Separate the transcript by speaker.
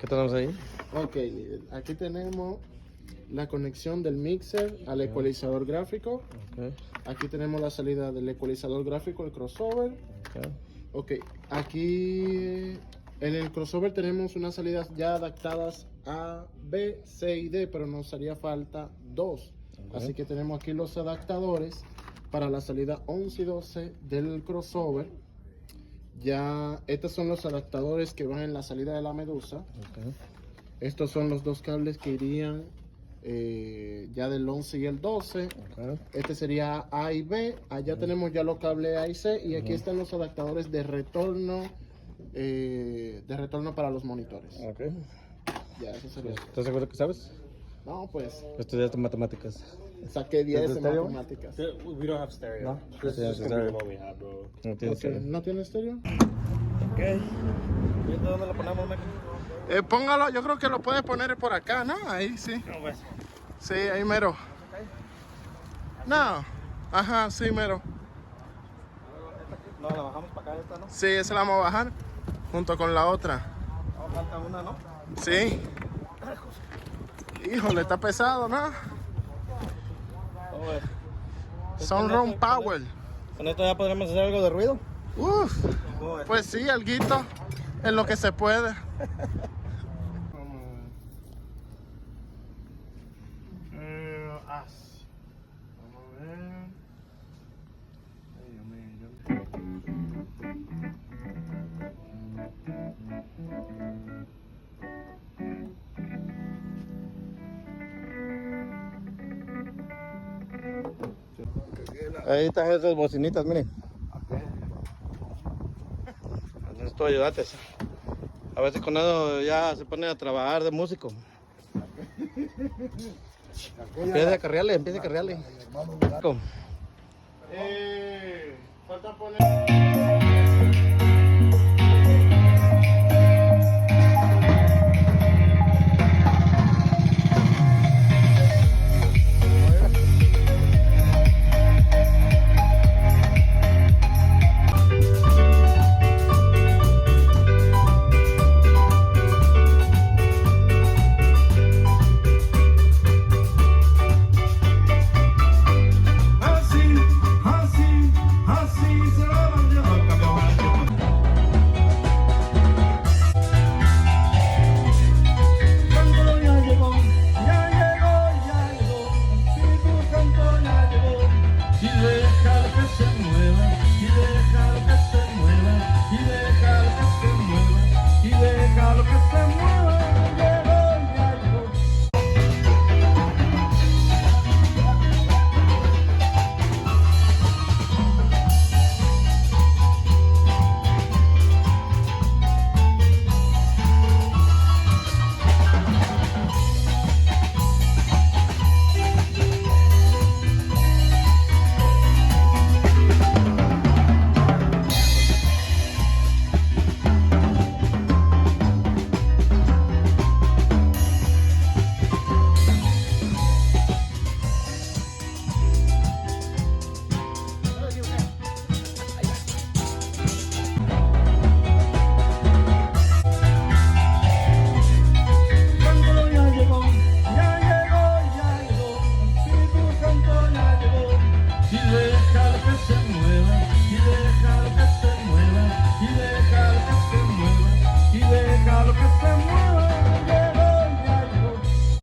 Speaker 1: ¿Qué tenemos ahí?
Speaker 2: Ok, aquí tenemos la conexión del mixer al ecualizador gráfico.
Speaker 1: Okay.
Speaker 2: Aquí tenemos la salida del ecualizador gráfico, el crossover. Ok, aquí en el crossover tenemos unas salidas ya adaptadas a B, C y D, pero nos haría falta dos. Así que tenemos aquí los adaptadores para la salida 11 y 12 del crossover. Ya estos son los adaptadores que van en la salida de la Medusa. Estos son los dos cables que irían ya del 11 y el 12. Este sería A y B. Allá tenemos ya los cables A y C. Y aquí están los adaptadores de retorno para los monitores. Ya, eso sería.
Speaker 1: ¿Estás seguro que sabes?
Speaker 2: No, pues
Speaker 1: Estudiaste matemáticas.
Speaker 2: saqué 10 en
Speaker 1: estéreo?
Speaker 2: matemáticas.
Speaker 3: We don't have stereo.
Speaker 1: No.
Speaker 3: This
Speaker 1: Yeah,
Speaker 3: is just gonna be
Speaker 1: stereo.
Speaker 3: what we have, bro.
Speaker 1: No tienes
Speaker 2: Ok, ¿no tiene estéreo?
Speaker 1: ¿Dónde lo ponemos, Meco?
Speaker 2: Póngalo, yo creo que lo puede poner por acá, ¿no? Ahí sí. Sí, ahí mero. No, ajá, sí, mero.
Speaker 1: No, la bajamos para acá esta, ¿no?
Speaker 2: Sí, esa la vamos a bajar junto con la otra.
Speaker 1: No, falta una, ¿no?
Speaker 2: Sí. Híjole, está pesado, ¿no? Sunrun Power.
Speaker 1: ¿Con esto ya podremos hacer algo de ruido?
Speaker 2: Uf, pues sí, alguito en lo que se puede. Vamos a ver. Ay, Dios mío,
Speaker 1: Ahí están esas bocinitas, miren. Esto ayudate. A ver si con eso ya se pone a trabajar de músico. Empieza a carrearle, empieza a carrearle.
Speaker 2: falta poner.